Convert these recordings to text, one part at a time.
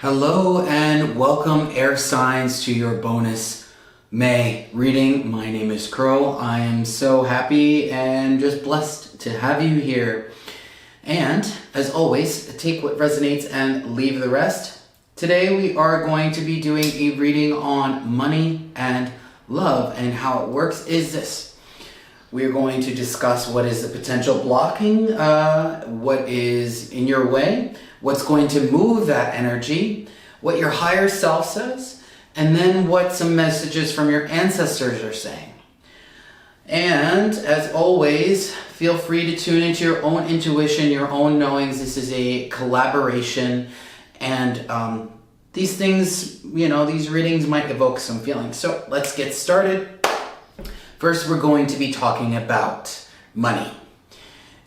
Hello and welcome air signs to your bonus May reading. My name is Crow. I am so happy and just blessed to have you here. And as always, take what resonates and leave the rest. Today we are going to be doing a reading on money and love, and how it works is this. We're going to discuss what is the potential blocking, what is in your way, what's going to move that energy, what your higher self says, and then what some messages from your ancestors are saying. And as always, feel free to tune into your own intuition, your own knowings. This is a collaboration, and these things, these readings might evoke some feelings. So let's get started. First, we're going to be talking about money.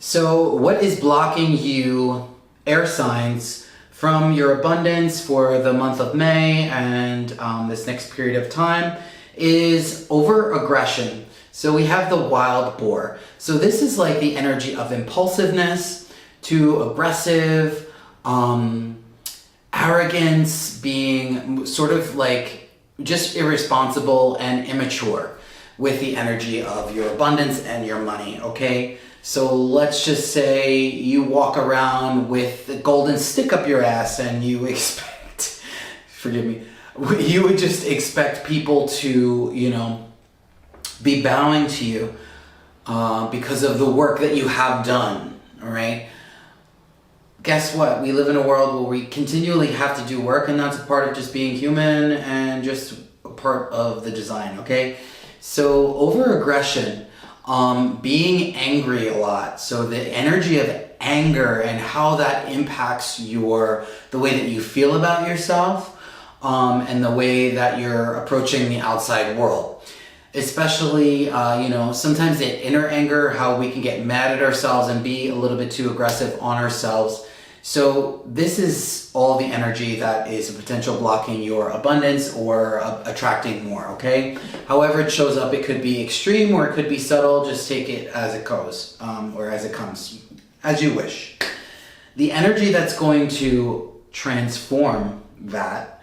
So what is blocking you, air signs, from your abundance for the month of May and this next period of time is over-aggression. So we have the wild boar. So this is like the energy of impulsiveness to aggressive, arrogance, being sort of like just irresponsible and immature with the energy of your abundance and your money, okay? So let's just say you walk around with the golden stick up your ass and you expect, forgive me, you would just expect people to, be bowing to you because of the work that you have done, all right? Guess what? We live in a world where we continually have to do work, and that's a part of just being human and just a part of the design, okay? So over-aggression, being angry a lot. So the energy of anger and how that impacts the way that you feel about yourself, and the way that you're approaching the outside world. Especially, sometimes the inner anger, how we can get mad at ourselves and be a little bit too aggressive on ourselves. So this is all the energy that is a potential blocking your abundance or attracting more, okay? However it shows up, it could be extreme or it could be subtle. Just take it as it goes, or as it comes, as you wish. The energy that's going to transform that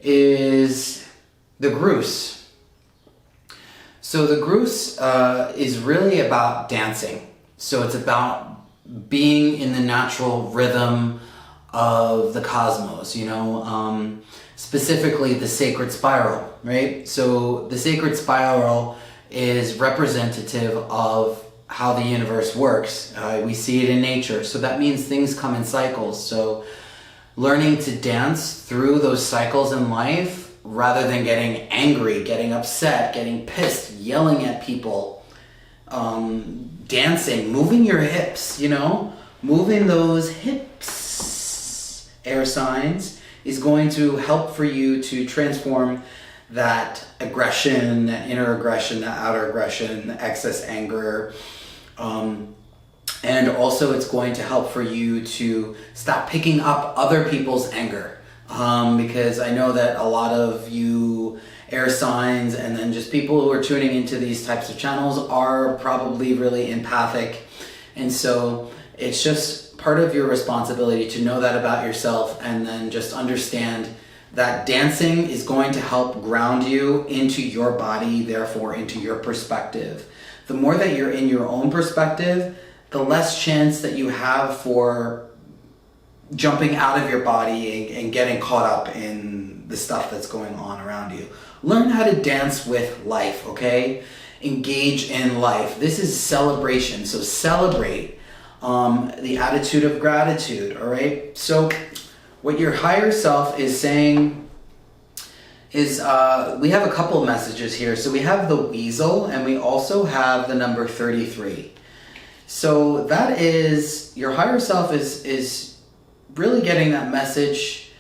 is the Grus. So the Grus is really about dancing. So it's about being in the natural rhythm of the cosmos, specifically the sacred spiral, right? So the sacred spiral is representative of how the universe works. We see it in nature. So that means things come in cycles. So learning to dance through those cycles in life rather than getting angry, getting upset, getting pissed, yelling at people, dancing, moving your hips, moving those hips, air signs, is going to help for you to transform that aggression, that inner aggression, that outer aggression, the excess anger. And also it's going to help for you to stop picking up other people's anger. Because I know that a lot of you air signs and then just people who are tuning into these types of channels are probably really empathic. And so it's just part of your responsibility to know that about yourself, and then just understand that dancing is going to help ground you into your body, therefore into your perspective. The more that you're in your own perspective, the less chance that you have for jumping out of your body and getting caught up in the stuff that's going on around you. Learn how to dance with life, okay? Engage in life. This is celebration, so celebrate the attitude of gratitude, all right? So what your higher self is saying is, we have a couple of messages here. So we have the weasel, and we also have the number 33. So that is, your higher self is really getting that message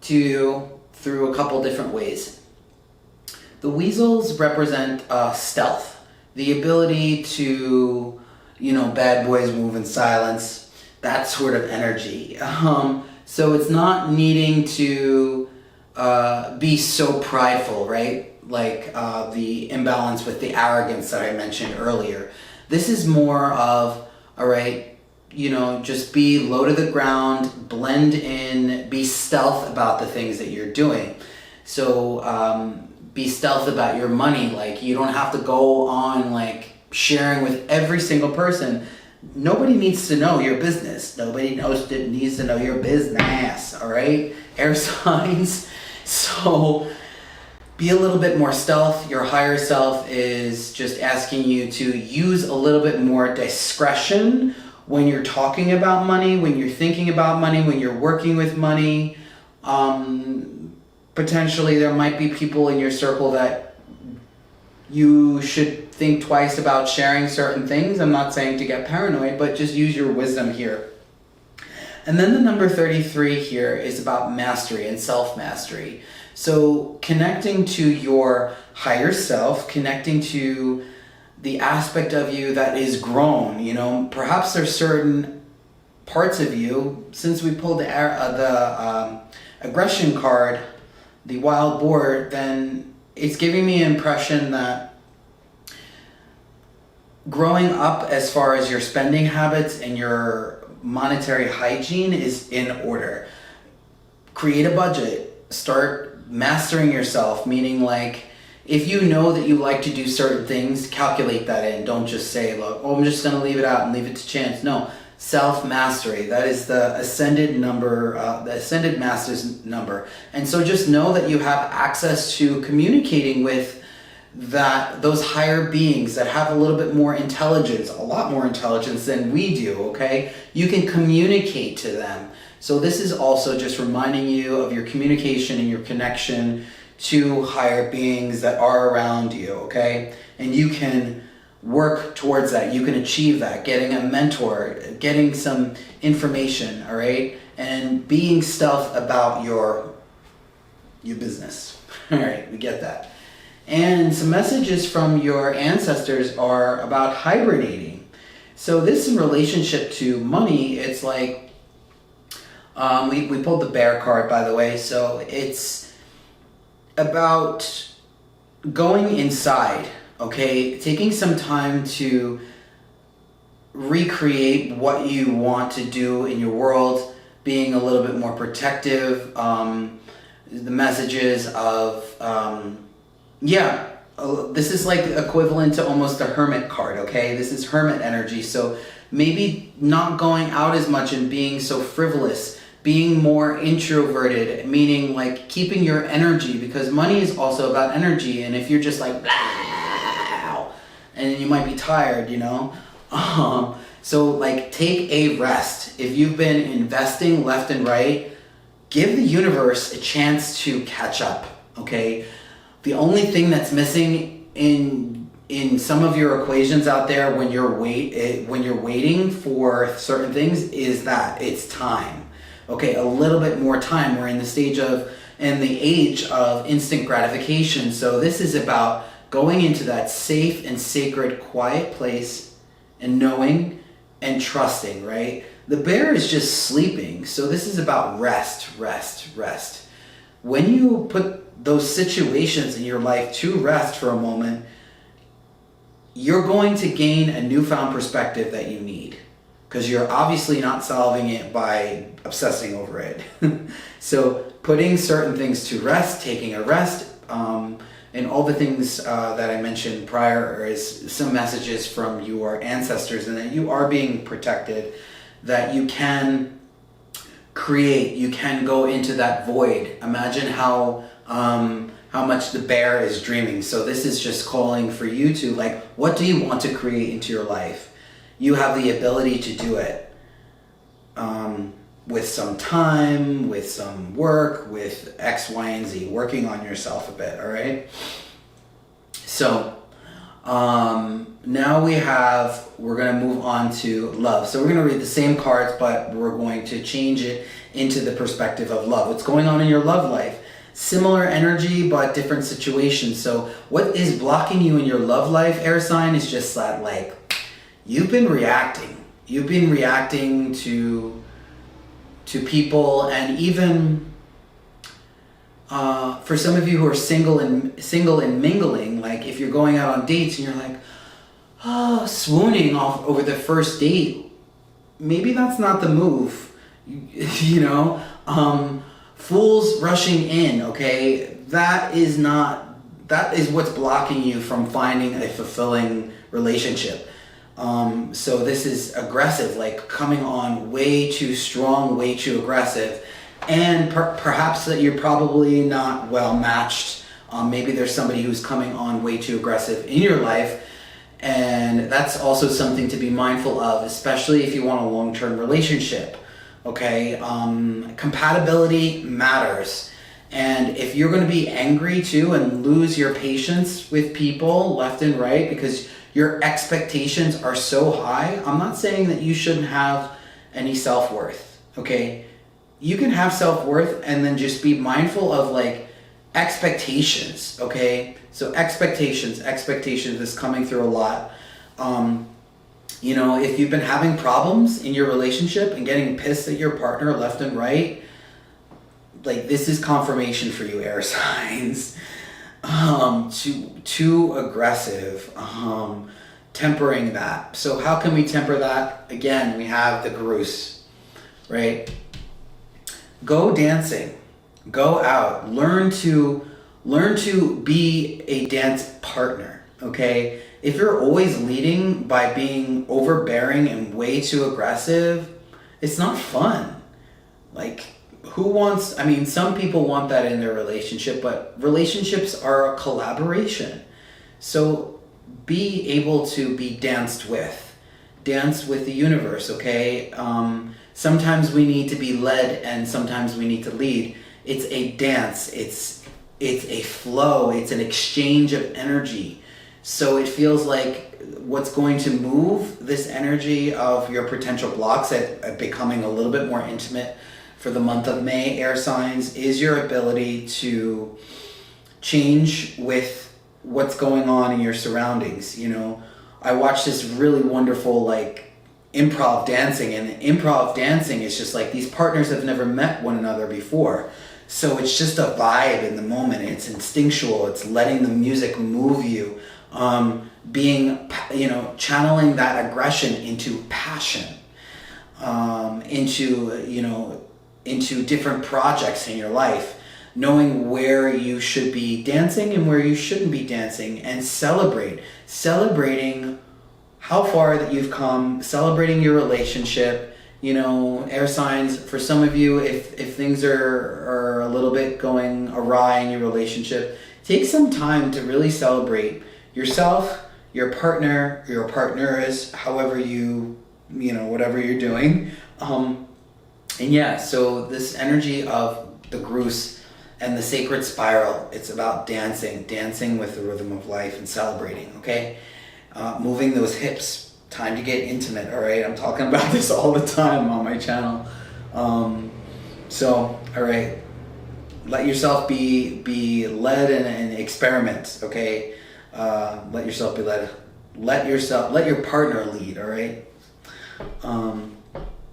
to you through a couple different ways. The weasels represent stealth, the ability to, bad boys move in silence, that sort of energy. So it's not needing to be so prideful, right? Like the imbalance with the arrogance that I mentioned earlier. This is more of, all right, just be low to the ground, blend in, be stealth about the things that you're doing. So be stealth about your money. Like, you don't have to go on like sharing with every single person. Nobody needs to know your business. Nobody needs to know your business, all right? Air signs. So be a little bit more stealth. Your higher self is just asking you to use a little bit more discretion when you're talking about money, when you're thinking about money, when you're working with money. Potentially there might be people in your circle that you should think twice about sharing certain things. I'm not saying to get paranoid, but just use your wisdom here. And then the number 33 here is about mastery and self-mastery. So connecting to your higher self, connecting to the aspect of you that is grown. Perhaps there's certain parts of you, since we pulled the aggression card, the wild boar, then it's giving me an impression that growing up as far as your spending habits and your monetary hygiene is in order. Create a budget. Start mastering yourself, meaning like, if you know that you like to do certain things, calculate that in. Don't just say, look, I'm just going to leave it out and leave it to chance. No, self-mastery. That is the ascended number, the ascended master's number. And so just know that you have access to communicating with those higher beings that have a little bit more intelligence, a lot more intelligence than we do, okay? You can communicate to them. So this is also just reminding you of your communication and your connection to higher beings that are around you, okay? And you can work towards that. You can achieve that, getting a mentor, getting some information, all right? And being stealth about your business. All right, we get that. And some messages from your ancestors are about hibernating. So this in relationship to money, it's like, we pulled the bear card, by the way. So it's about going inside, okay? Taking some time to recreate what you want to do in your world, being a little bit more protective. The messages of, this is like equivalent to almost a hermit card, okay? This is hermit energy. So maybe not going out as much and being so frivolous, being more introverted, meaning like keeping your energy, because money is also about energy. And if you're just like, blah, and you might be tired, so like take a rest. If you've been investing left and right, give the universe a chance to catch up, okay? The only thing that's missing in some of your equations out there when you're waiting for certain things is that it's time. Okay, a little bit more time. We're in the age of instant gratification. So this is about going into that safe and sacred quiet place and knowing and trusting, right? The bear is just sleeping. So this is about rest, rest, rest. When you put those situations in your life to rest for a moment, you're going to gain a newfound perspective that you need, because you're obviously not solving it by obsessing over it. So putting certain things to rest, taking a rest, and all the things that I mentioned prior is some messages from your ancestors, and that you are being protected, that you can create, you can go into that void. Imagine how much the bear is dreaming. So this is just calling for you to, like, what do you want to create into your life? You have the ability to do it with some time, with some work, with X, Y, and Z, working on yourself a bit, all right? So now we're going to move on to love. So we're going to read the same cards, but we're going to change it into the perspective of love. What's going on in your love life? Similar energy, but different situations. So what is blocking you in your love life, air sign, is just that, like, you've been reacting. You've been reacting to people, and even for some of you who are single and mingling, like if you're going out on dates and you're like, swooning off over the first date, maybe that's not the move. You know, fools rushing in, okay? That is what's blocking you from finding a fulfilling relationship. So this is aggressive, like coming on way too strong, way too aggressive, and perhaps that you're probably not well matched. Maybe there's somebody who's coming on way too aggressive in your life, and that's also something to be mindful of, especially if you want a long-term relationship. Okay, compatibility matters. And if you're going to be angry too and lose your patience with people left and right because your expectations are so high, I'm not saying that you shouldn't have any self-worth, okay? You can have self-worth and then just be mindful of like expectations, okay? So expectations is coming through a lot. You know, if you've been having problems in your relationship and getting pissed at your partner left and right, like this is confirmation for you, air signs. Too aggressive, tempering that. So how can we temper that? Again, we have the Grus, right? Go dancing, go out, learn to be a dance partner, okay? If you're always leading by being overbearing and way too aggressive, it's not fun. Like, some people want that in their relationship, but relationships are a collaboration. So be able to be danced with. Dance with the universe, okay? Sometimes we need to be led and sometimes we need to lead. It's a dance. It's a flow. It's an exchange of energy. So it feels like what's going to move this energy of your potential blocks at becoming a little bit more intimate for the month of May, air signs, is your ability to change with what's going on in your surroundings. You know, I watched this really wonderful like improv dancing, and improv dancing is just like these partners have never met one another before. So it's just a vibe in the moment. It's instinctual. It's letting the music move you. Channeling that aggression into passion, into different projects in your life, knowing where you should be dancing and where you shouldn't be dancing, and celebrating how far that you've come, celebrating your relationship. You know, air signs, for some of you, if things are a little bit going awry in your relationship, take some time to really celebrate yourself, your partner, your partners, however whatever you're doing. So this energy of the Grus and the sacred spiral, it's about dancing with the rhythm of life and celebrating, okay? Moving those hips, time to get intimate, all right? I'm talking about this all the time on my channel. All right, let yourself be led and experiment, okay? Let yourself be led. Let your partner lead, all right?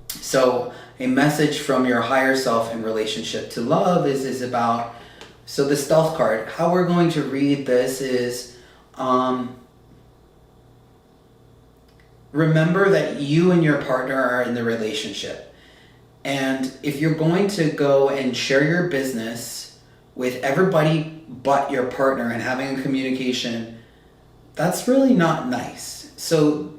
So a message from your higher self in relationship to love is about, so the Stealth card, how we're going to read this is, remember that you and your partner are in the relationship. And if you're going to go and share your business with everybody but your partner and having a communication, that's really not nice. So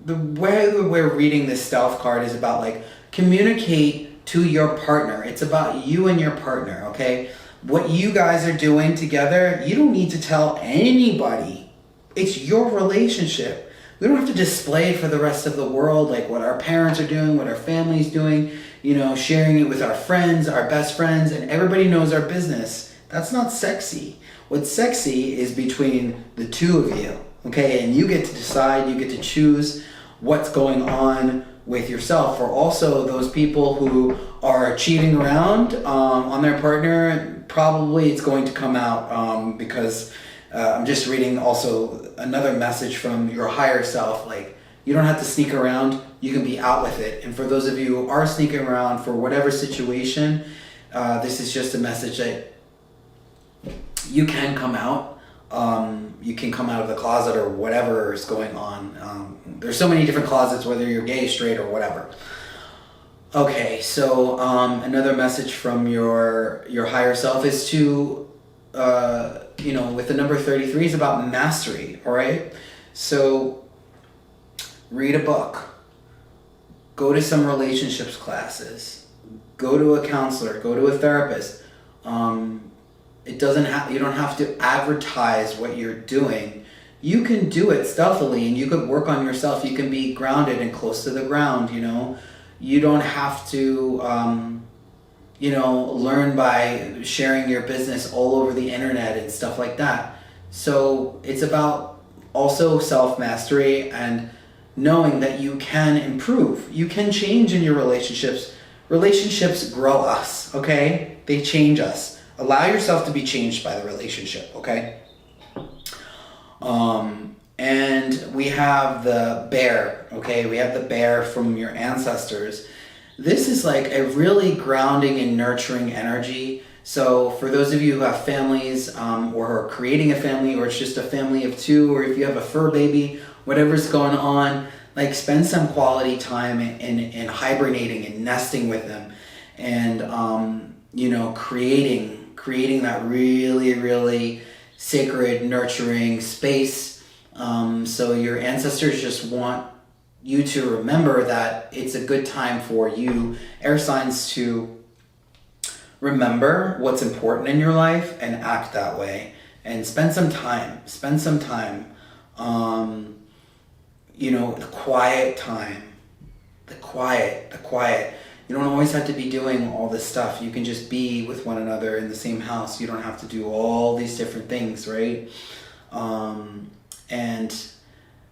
the way we're reading this Stealth card is about like communicate to your partner. It's about you and your partner, okay? What you guys are doing together, you don't need to tell anybody. It's your relationship. We don't have to display it for the rest of the world, like what our parents are doing, what our family's doing, sharing it with our friends, our best friends, and everybody knows our business. That's not sexy. What's sexy is between the two of you, okay? And you get to decide, you get to choose what's going on with yourself. For also those people who are cheating around on their partner, probably it's going to come out because I'm just reading also another message from your higher self, like you don't have to sneak around, you can be out with it. And for those of you who are sneaking around for whatever situation, this is just a message that you can come out. you can come out of the closet or whatever is going on. There's so many different closets, whether you're gay, straight, or whatever. Okay, so another message from your higher self is to, with the number 33 is about mastery, all right? So read a book, go to some relationships classes, go to a counselor, go to a therapist. You don't have to advertise what you're doing. You can do it stealthily, and you could work on yourself. You can be grounded and close to the ground, You don't have to, learn by sharing your business all over the internet and stuff like that. So it's about also self-mastery and knowing that you can improve. You can change in your relationships. Relationships grow us, okay? They change us. Allow yourself to be changed by the relationship, okay? And we have the bear, okay? We have the bear from your ancestors. This is like a really grounding and nurturing energy. So for those of you who have families or are creating a family, or it's just a family of two, or if you have a fur baby, whatever's going on, like spend some quality time in hibernating and nesting with them and, creating that really, really sacred, nurturing space. So your ancestors just want you to remember that it's a good time for you, air signs, to remember what's important in your life and act that way. And spend some time. The quiet time. The quiet. You don't always have to be doing all this stuff. You can just be with one another in the same house. You don't have to do all these different things, right? And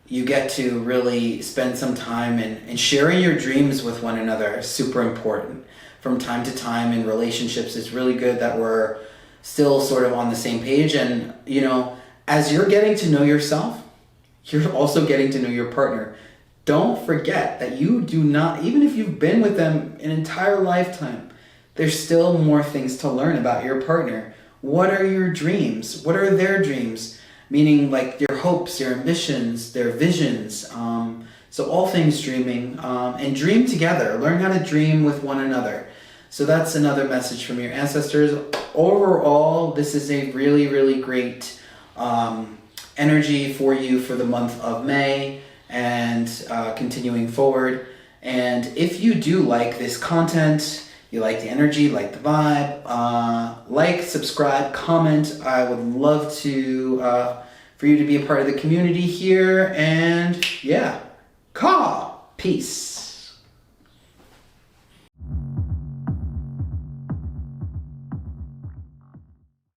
you get to really spend some time and sharing your dreams with one another is super important. From time to time in relationships, it's really good that we're still sort of on the same page. And, as you're getting to know yourself, you're also getting to know your partner. Don't forget that you do not, even if you've been with them an entire lifetime, there's still more things to learn about your partner. What are your dreams? What are their dreams? Meaning like their hopes, their ambitions, their visions. So all things dreaming, and dream together. Learn how to dream with one another. So that's another message from your ancestors. Overall, this is a really, really great energy for you for the month of May and continuing forward. And if you do like this content, you like the energy, like the vibe, like, subscribe, comment. I would love to for you to be a part of the community here. And yeah, peace.